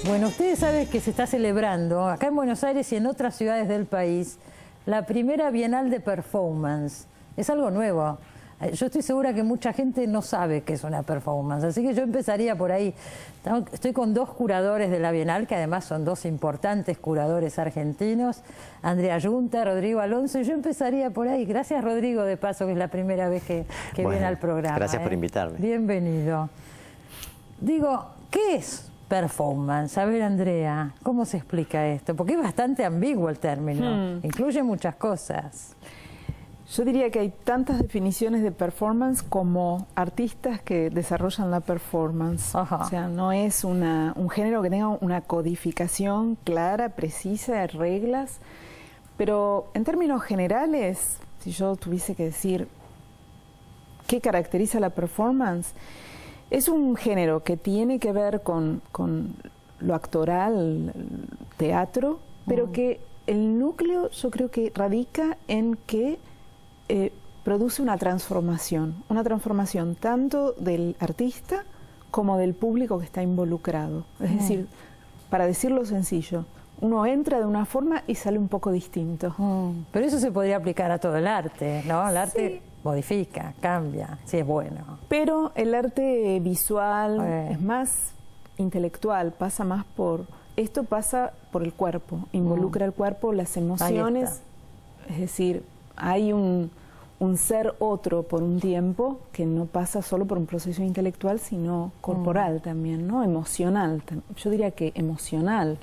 Bueno, ustedes saben que se está celebrando acá en Buenos Aires y en otras ciudades del país la primera Bienal de Performance. Es algo nuevo. Yo estoy segura que mucha gente no sabe qué es una performance, así que yo empezaría por ahí. Estoy con dos curadores de la Bienal, que además son dos importantes curadores argentinos, Andrea Yunta, Rodrigo Alonso, y yo empezaría por ahí. Gracias, Rodrigo, de paso, que es la primera vez que viene al programa. Gracias por invitarme. Bienvenido. Digo, ¿qué es performance? A ver, Andrea, ¿cómo se explica esto? Porque es bastante ambiguo el término, incluye muchas cosas. Yo diría que hay tantas definiciones de performance como artistas que desarrollan la performance. Ajá. O sea, no es un género que tenga una codificación clara, precisa, de reglas. Pero en términos generales, si yo tuviese que decir qué caracteriza la performance, es un género que tiene que ver con lo actoral, el teatro, pero que el núcleo yo creo que radica en que produce una transformación tanto del artista como del público que está involucrado. Es decir, para decirlo sencillo, uno entra de una forma y sale un poco distinto. Pero eso se podría aplicar a todo el arte, ¿no? El arte modifica, cambia, si es bueno. Pero el arte visual es más intelectual, pasa más por... Esto pasa por el cuerpo, involucra el cuerpo, las emociones. Es decir, hay un ser otro por un tiempo que no pasa solo por un proceso intelectual, sino corporal también, ¿no? Emocional. Yo diría que emocional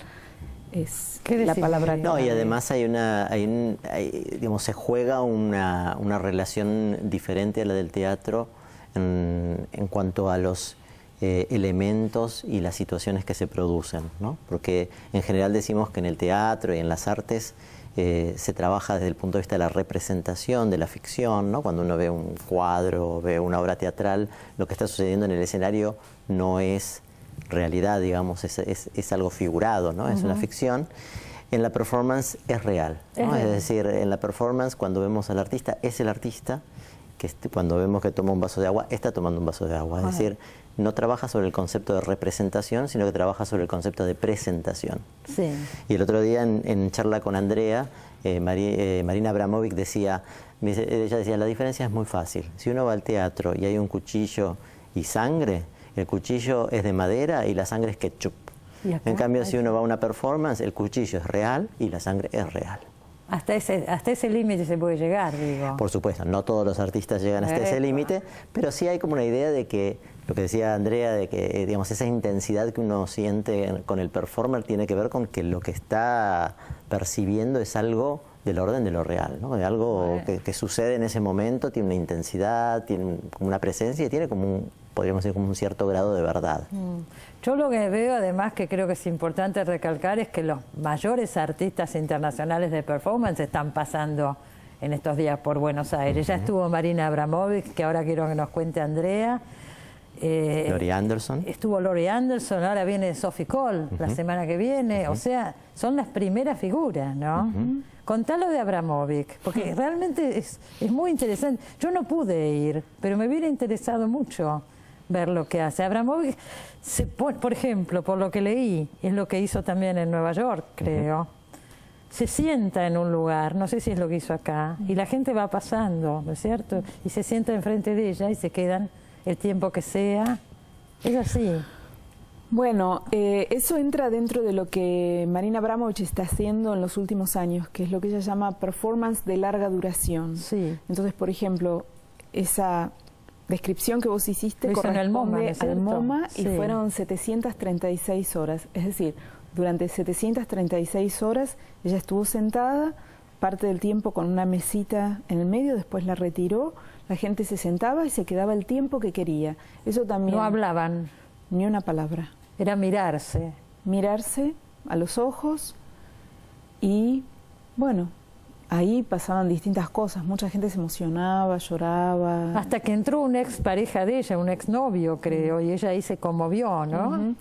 es la palabra. No, y además digamos, se juega una relación diferente a la del teatro en cuanto a los elementos y las situaciones que se producen, ¿no? Porque en general decimos que en el teatro y en las artes se trabaja desde el punto de vista de la representación, de la ficción, ¿no? Cuando uno ve un cuadro, ve una obra teatral, lo que está sucediendo en el escenario no es realidad, digamos, es algo figurado, ¿no? Es una ficción. En la performance es real, ¿no? Es decir, en la performance, cuando vemos al artista, es el artista, que cuando vemos que toma un vaso de agua, está tomando un vaso de agua. Es decir, no trabaja sobre el concepto de representación, sino que trabaja sobre el concepto de presentación. Sí. Y el otro día en charla con Andrea, Marina Abramovic ella decía, la diferencia es muy fácil. Si uno va al teatro y hay un cuchillo y sangre, el cuchillo es de madera y la sangre es ketchup. En cambio, si uno va a una performance, el cuchillo es real y la sangre es real. Hasta ese límite se puede llegar, digo. Por supuesto, no todos los artistas llegan hasta ese límite, pero sí hay como una idea de que, lo que decía Andrea, de que digamos, esa intensidad que uno siente con el performer tiene que ver con que lo que está percibiendo es algo del orden de lo real, ¿no? De algo que sucede en ese momento, tiene una intensidad, tiene como una presencia y tiene como podríamos decir, como un cierto grado de verdad. Yo lo que veo, además, que creo que es importante recalcar, es que los mayores artistas internacionales de performance están pasando en estos días por Buenos Aires. Ya estuvo Marina Abramovic, que ahora quiero que nos cuente Andrea. Laurie Anderson. Estuvo Laurie Anderson, ahora viene Sophie Cole la semana que viene. O sea, son las primeras figuras, ¿no? Contalo de Abramovic, porque realmente es muy interesante. Yo no pude ir, pero me hubiera interesado mucho ver lo que hace. Abramovic, por ejemplo, por lo que leí, es lo que hizo también en Nueva York, creo. Se sienta en un lugar, no sé si es lo que hizo acá, y la gente va pasando, ¿no es cierto? Y se sienta enfrente de ella y se quedan el tiempo que sea. Es así. Bueno, eso entra dentro de lo que Marina Abramovic está haciendo en los últimos años, que es lo que ella llama performance de larga duración. Sí. Entonces, por ejemplo, esa descripción que vos hiciste corresponde al MoMA y sí. fueron 736 horas. Es decir, durante 736 horas ella estuvo sentada, parte del tiempo con una mesita en el medio, después la retiró, la gente se sentaba y se quedaba el tiempo que quería. Eso también... No hablaban. Ni una palabra. Era mirarse. Mirarse a los ojos y, bueno, ahí pasaban distintas cosas. Mucha gente se emocionaba, lloraba. Hasta que entró una ex pareja de ella, un exnovio, creo, y ella ahí se conmovió, ¿no?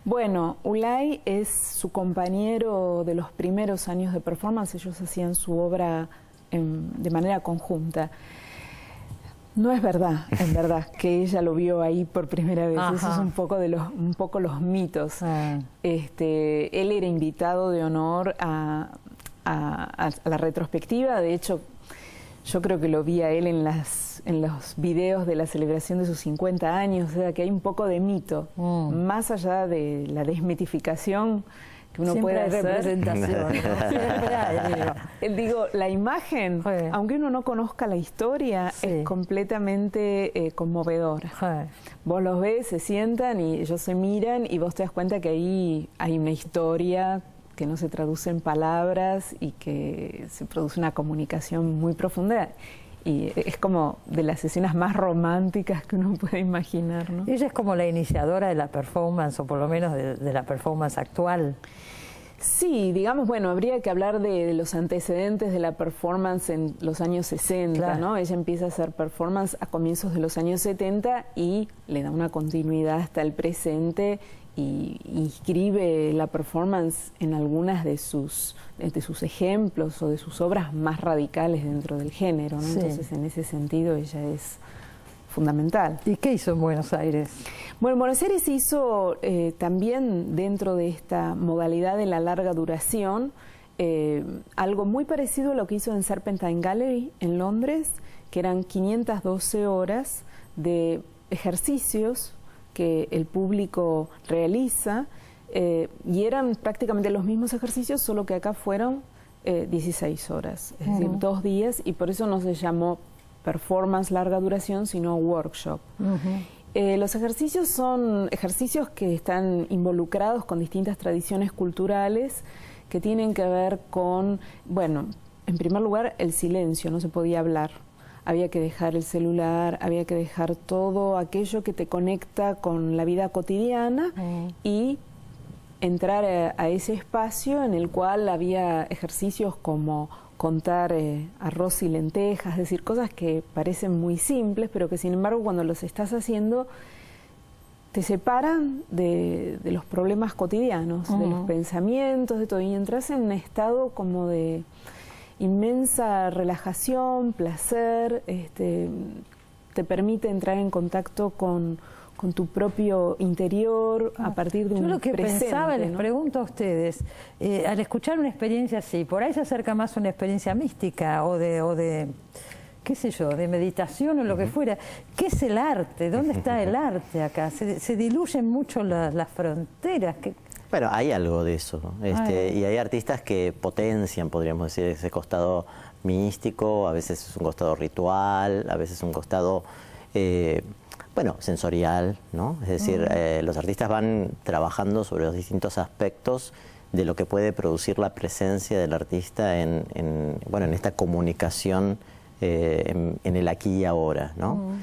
Bueno, Ulay es su compañero de los primeros años de performance. Ellos hacían su obra de manera conjunta. No es verdad, en verdad, que ella lo vio ahí por primera vez. Ajá. Eso es un poco los mitos. Él era invitado de honor a la retrospectiva. De hecho, yo creo que lo vi a él en los videos de la celebración de sus 50 años. O sea, que hay un poco de mito. Más allá de la desmitificación que uno Siempre puede hay hacer. representación, ¿no? Siempre hay, Digo, la imagen, aunque uno no conozca la historia, es completamente conmovedora. Vos los ves, se sientan y ellos se miran y vos te das cuenta que ahí hay una historia que no se traduce en palabras y que se produce una comunicación muy profunda. Y es como de las escenas más románticas que uno puede imaginar, ¿no? Ella es como la iniciadora de la performance, o por lo menos de la performance actual. Sí, digamos, bueno, habría que hablar de los antecedentes de la performance en los años 60, claro, ¿no? Ella empieza a hacer performance a comienzos de los años 70 y le da una continuidad hasta el presente y inscribe la performance en algunas de sus ejemplos o de sus obras más radicales dentro del género, ¿no? Sí. Entonces, en ese sentido, ella es fundamental. ¿Y qué hizo en Buenos Aires? Bueno, en Buenos Aires hizo también, dentro de esta modalidad de la larga duración, algo muy parecido a lo que hizo en Serpentine Gallery en Londres, que eran 512 horas de ejercicios que el público realiza, y eran prácticamente los mismos ejercicios, solo que acá fueron 16 horas, es decir, 2 días, y por eso no se llamó performance larga duración, sino workshop. Los ejercicios son ejercicios que están involucrados con distintas tradiciones culturales que tienen que ver con, bueno, en primer lugar, el silencio, no se podía hablar. Había que dejar el celular, había que dejar todo aquello que te conecta con la vida cotidiana y entrar a ese espacio en el cual había ejercicios como contar arroz y lentejas, es decir, cosas que parecen muy simples, pero que sin embargo cuando los estás haciendo te separan de los problemas cotidianos, de los pensamientos, de todo, y entras en un estado como de inmensa relajación, placer, te permite entrar en contacto con tu propio interior a partir de un presente. Yo lo que pensaba, ¿no? Les pregunto a ustedes, al escuchar una experiencia así, por ahí se acerca más a una experiencia mística o de qué sé yo, de meditación o lo que fuera. ¿Qué es el arte? ¿Dónde está el arte acá? Se diluyen mucho las fronteras. Bueno, hay algo de eso, y hay artistas que potencian, podríamos decir, ese costado místico, a veces es un costado ritual, a veces es un costado, sensorial, ¿no? Es decir, los artistas van trabajando sobre los distintos aspectos de lo que puede producir la presencia del artista en esta comunicación en el aquí y ahora, ¿no?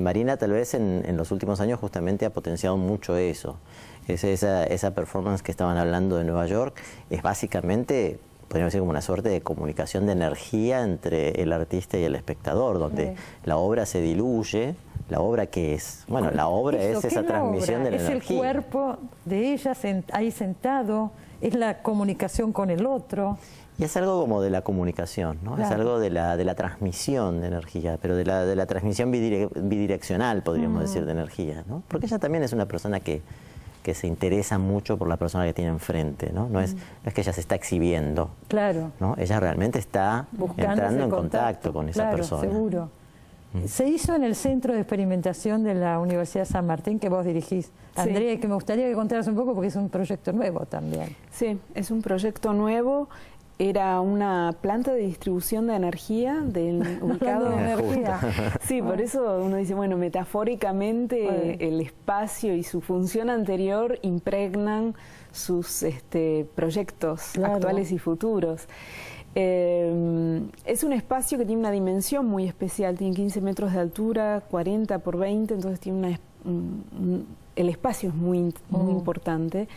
Marina tal vez en los últimos años justamente ha potenciado mucho eso. Esa performance que estaban hablando de Nueva York es básicamente, podríamos decir, como una suerte de comunicación de energía entre el artista y el espectador, donde la obra se diluye. ¿La obra qué es? Bueno, la obra es esa transmisión de la energía. Es el cuerpo de ella ahí sentado, es la comunicación con el otro. Y es algo como de la comunicación, ¿no? Claro. Es algo de la transmisión de energía, pero de la transmisión bidireccional, podríamos decir, de energía, ¿no? Porque ella también es una persona que se interesa mucho por la persona que tiene enfrente, ¿no? No es que ella se está exhibiendo, claro, ¿no? Ella realmente está entrando en contacto con esa persona. Seguro. Se hizo en el Centro de Experimentación de la Universidad de San Martín, que vos dirigís, Andrea, y que me gustaría que contaras un poco porque es un proyecto nuevo también. Sí, es un proyecto nuevo. Era una planta de distribución de energía ubicado en energía. Sí, por eso uno dice, bueno, metafóricamente el espacio y su función anterior impregnan sus proyectos actuales y futuros. Es un espacio que tiene una dimensión muy especial, tiene 15 metros de altura, 40 por 20, entonces tiene el espacio es muy importante.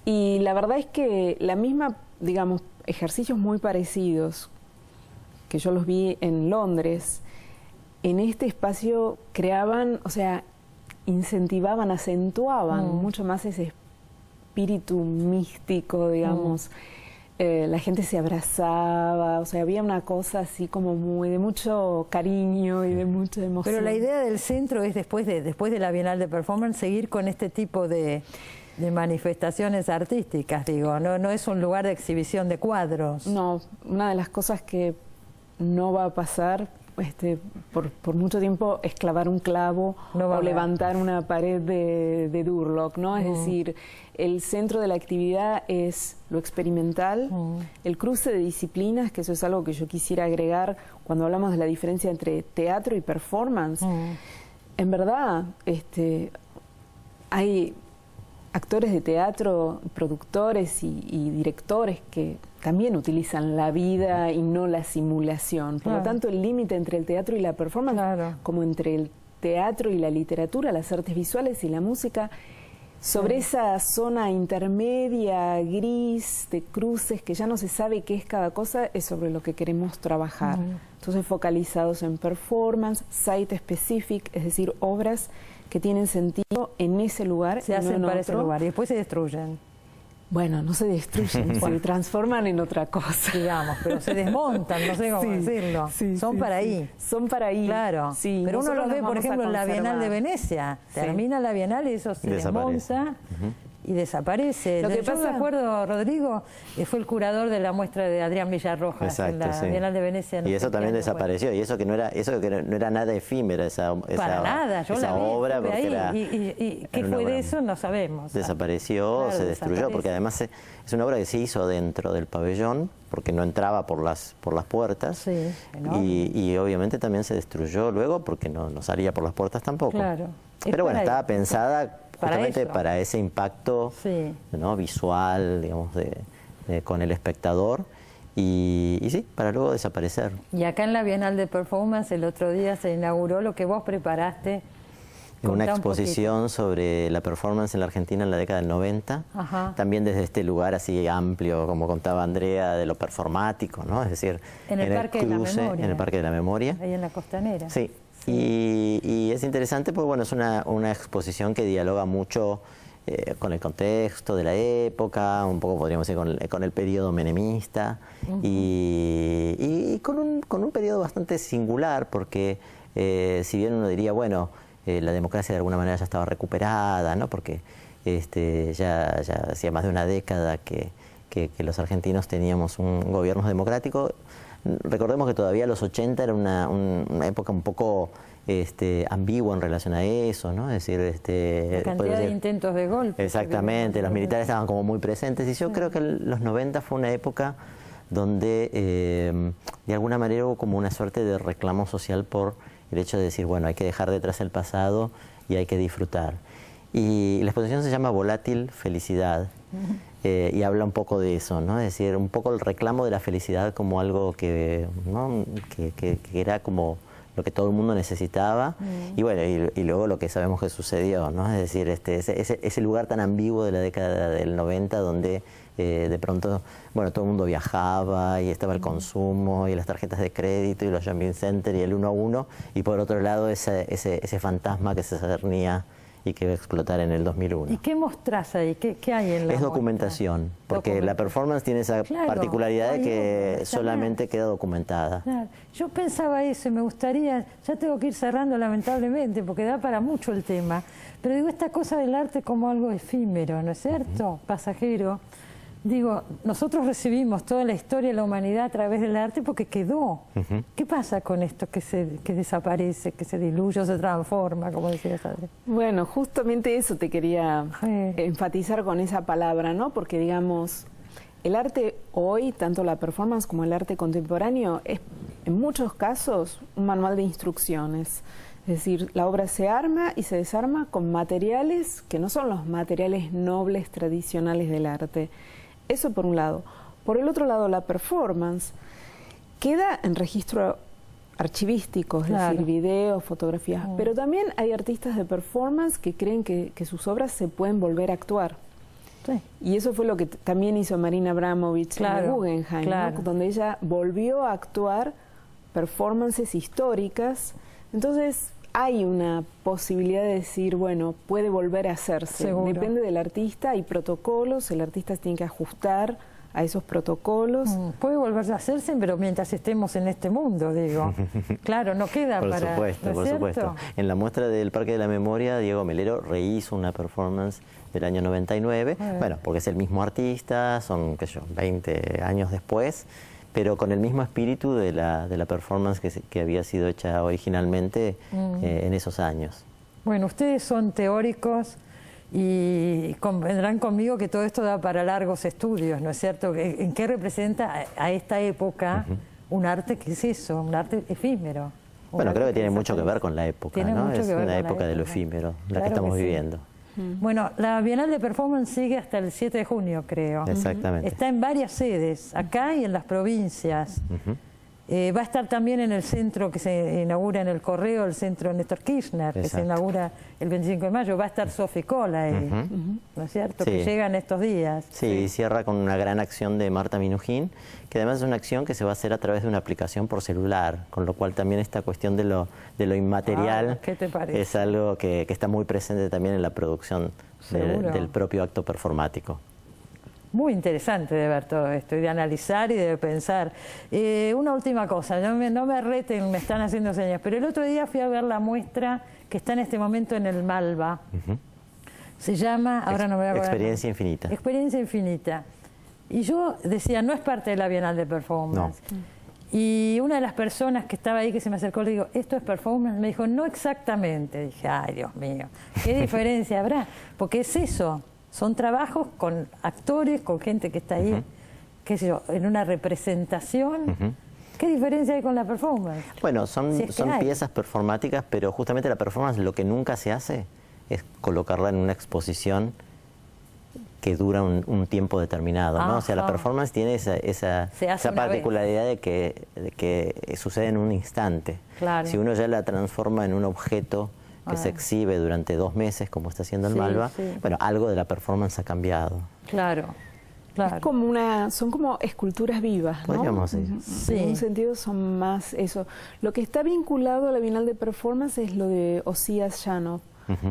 Y la verdad es que la misma, digamos, ejercicios muy parecidos, que yo los vi en Londres, en este espacio creaban, o sea, incentivaban, acentuaban mucho más ese espíritu místico, digamos, la gente se abrazaba, o sea, había una cosa así como muy de mucho cariño y de mucha emoción. Pero la idea del centro es después de la Bienal de Performance seguir con este tipo de manifestaciones artísticas, digo, no es un lugar de exhibición de cuadros. No, una de las cosas que no va a pasar por mucho tiempo es clavar un clavo o levantar una pared de Durlock, ¿no? Es decir, el centro de la actividad es lo experimental, el cruce de disciplinas, que eso es algo que yo quisiera agregar cuando hablamos de la diferencia entre teatro y performance. En verdad, hay actores de teatro, productores y directores que también utilizan la vida y no la simulación. Por lo tanto, el límite entre el teatro y la performance, como entre el teatro y la literatura, las artes visuales y la música, sobre esa zona intermedia, gris, de cruces, que ya no se sabe qué es cada cosa, es sobre lo que queremos trabajar. Entonces, focalizados en performance, site specific, es decir, obras que tienen sentido en ese lugar. Se hacen para ese lugar y después se destruyen. Bueno, no se destruyen, se transforman en otra cosa. Digamos, pero se desmontan, no sé cómo decirlo. Son para ahí. Son para ahí. Claro. Sí, pero uno los ve, por ejemplo, en la Bienal de Venecia. Termina la Bienal y eso se desmonta y desaparece. Lo que Yo me acuerdo, Rodrigo, fue el curador de la muestra de Adrián Villarrojas en la Bienal de Venecia. Y eso también desapareció, y eso que no era nada efímera esa obra, porque era... ¿Y qué fue de eso? No sabemos. Desapareció, se destruyó, porque además es una obra que se hizo dentro del pabellón, porque no entraba por las puertas, y obviamente también se destruyó luego, porque no salía por las puertas tampoco. Claro. Pero bueno, estaba pensada justamente para ese impacto visual, digamos, con el espectador, y sí, para luego desaparecer. Y acá en la Bienal de Performance el otro día se inauguró lo que vos preparaste. Una exposición sobre la performance en la Argentina en la década del 90, también desde este lugar así amplio, como contaba Andrea, de lo performático, ¿no? Es decir, en el Parque de la Memoria. En el Parque de la Memoria. Ahí en la Costanera. Sí. Y es interesante porque bueno, es una exposición que dialoga mucho con el contexto de la época, un poco podríamos decir con el periodo menemista, y con un periodo bastante singular, porque si bien uno diría, bueno, la democracia de alguna manera ya estaba recuperada, ¿no? Porque ya hacía más de una década que los argentinos teníamos un gobierno democrático. Recordemos que todavía los 80 era una época un poco ambigua en relación a eso, ¿no? Es decir, la cantidad de intentos de golpe. Exactamente, los militares estaban como muy presentes, y yo creo que los 90 fue una época donde de alguna manera hubo como una suerte de reclamo social por el hecho de decir, bueno, hay que dejar detrás el pasado y hay que disfrutar. Y la exposición se llama Volátil Felicidad, y habla un poco de eso, ¿no? Es decir, un poco el reclamo de la felicidad como algo que era como lo que todo el mundo necesitaba, y bueno, y luego lo que sabemos que sucedió, ¿no? Es decir, ese lugar tan ambiguo de la década del 90 donde de pronto, bueno, todo el mundo viajaba y estaba el consumo y las tarjetas de crédito y los shopping center y el 1 a 1, y por otro lado ese fantasma que se cernía y que va a explotar en el 2001. ¿Y qué mostrás ahí? ¿Qué hay en la Es documentación, porque la performance tiene esa particularidad de que solamente queda documentada. Claro. Yo pensaba eso y me gustaría, ya tengo que ir cerrando lamentablemente, porque da para mucho el tema, pero digo, esta cosa del arte como algo efímero, ¿no es cierto? Pasajero. Digo, nosotros recibimos toda la historia de la humanidad a través del arte porque quedó. ¿Qué pasa con esto que desaparece, que se diluye o se transforma, como decías, Adri? Bueno, justamente eso te quería enfatizar con esa palabra, ¿no? Porque, digamos, el arte hoy, tanto la performance como el arte contemporáneo, es en muchos casos un manual de instrucciones. Es decir, la obra se arma y se desarma con materiales que no son los materiales nobles tradicionales del arte. Eso por un lado. Por el otro lado, la performance queda en registro archivístico, es decir, videos, fotografías. Pero también hay artistas de performance que creen que sus obras se pueden volver a actuar. Sí. Y eso fue lo que también hizo Marina Abramović en el Guggenheim, ¿no? Donde ella volvió a actuar performances históricas. Entonces hay una posibilidad de decir, bueno, puede volver a hacerse. Seguro. Depende del artista, hay protocolos, el artista tiene que ajustar a esos protocolos. Puede volver a hacerse, pero mientras estemos en este mundo, digo. Claro, no queda Por para... supuesto, ¿no es por cierto? supuesto. En la muestra del Parque de la Memoria, Diego Melero rehizo una performance del año 99, bueno, porque es el mismo artista, son, qué sé yo, 20 años después, pero con el mismo espíritu de la performance que había sido hecha originalmente en esos años. Bueno, ustedes son teóricos y convendrán conmigo que todo esto da para largos estudios, ¿no es cierto? ¿En qué representa a esta época un arte que es eso, un arte efímero? Bueno, creo que tiene mucho que ver con la época, ¿no? Es una época de lo efímero, la que estamos viviendo. Bueno, la Bienal de Performance sigue hasta el 7 de junio, creo. Exactamente. Está en varias sedes, acá y en las provincias. Va a estar también en el centro que se inaugura en el Correo, el centro Néstor Kirchner, que se inaugura el 25 de mayo. Va a estar Sophie Kohl ahí, ¿no es cierto? Sí. Que llegan estos días. Sí, cierra con una gran acción de Marta Minujín, que además es una acción que se va a hacer a través de una aplicación por celular, con lo cual también esta cuestión de lo inmaterial ¿qué te parece? es algo que está muy presente también en la producción del propio acto performático. Muy interesante de ver todo esto y de analizar y de pensar. Una última cosa, no me reten, me están haciendo señas, pero el otro día fui a ver la muestra que está en este momento en el Malva. Se llama, ahora no me voy a acordar. Experiencia Infinita. Experiencia Infinita. Y yo decía, no es parte de la Bienal de Performance. No. Y una de las personas que estaba ahí, que se me acercó, le digo, ¿esto es performance? Me dijo, no exactamente. Dije, ay, Dios mío, ¿qué diferencia habrá? Porque es eso. Son trabajos con actores, con gente que está ahí, qué sé yo, en una representación. ¿Qué diferencia hay con la performance? Bueno, son piezas performáticas, pero justamente la performance lo que nunca se hace es colocarla en una exposición que dura un tiempo determinado, ¿no? O sea, la performance tiene esa particularidad de que sucede en un instante. Claro. Si uno ya la transforma en un objeto que se exhibe durante 2 meses, como está haciendo el Malva, bueno, algo de la performance ha cambiado. Claro, claro. Es como son como esculturas vivas, ¿no? Podríamos decir. Sí. En un sentido son más eso. Lo que está vinculado a la Bienal de Performance es lo de Osías Llano.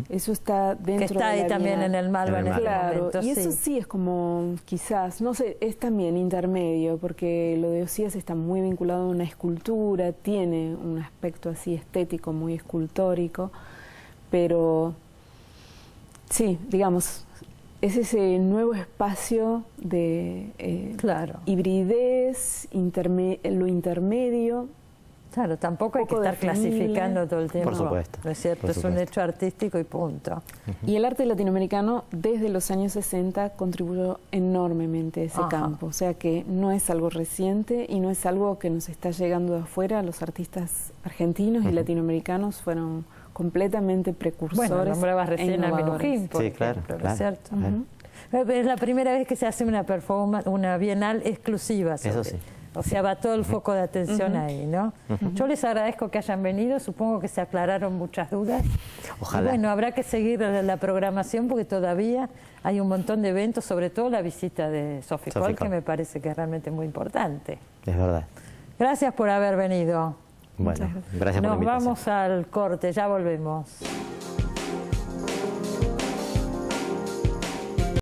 Eso está dentro que está ahí de la también Bienal. en el Malva en este Claro, momento. y eso sí es como quizás, no sé, es también intermedio, porque lo de Osías está muy vinculado a una escultura, tiene un aspecto así estético, muy escultórico, pero sí, digamos, es ese nuevo espacio de hibridez, lo intermedio. Claro, tampoco hay que estar clasificando todo el tiempo. Por supuesto. ¿No es cierto? Es un hecho artístico y punto. Y el arte latinoamericano desde los años 60 contribuyó enormemente a ese campo. O sea que no es algo reciente y no es algo que nos está llegando de afuera. Los artistas argentinos y latinoamericanos fueron completamente precursores. Bueno, nombrabas recién a Minujín, por ejemplo, ¿no es cierto? Es la primera vez que se hace una performance, una bienal exclusiva. Eso sí. O sea, va todo el foco de atención ahí, ¿no? Yo les agradezco que hayan venido, supongo que se aclararon muchas dudas. Ojalá. Y bueno, habrá que seguir la programación porque todavía hay un montón de eventos, sobre todo la visita de Sophie Kohl, que me parece que es realmente muy importante. Es verdad. Gracias por haber venido. Bueno, gracias por la invitación. Nos vamos al corte, ya volvemos.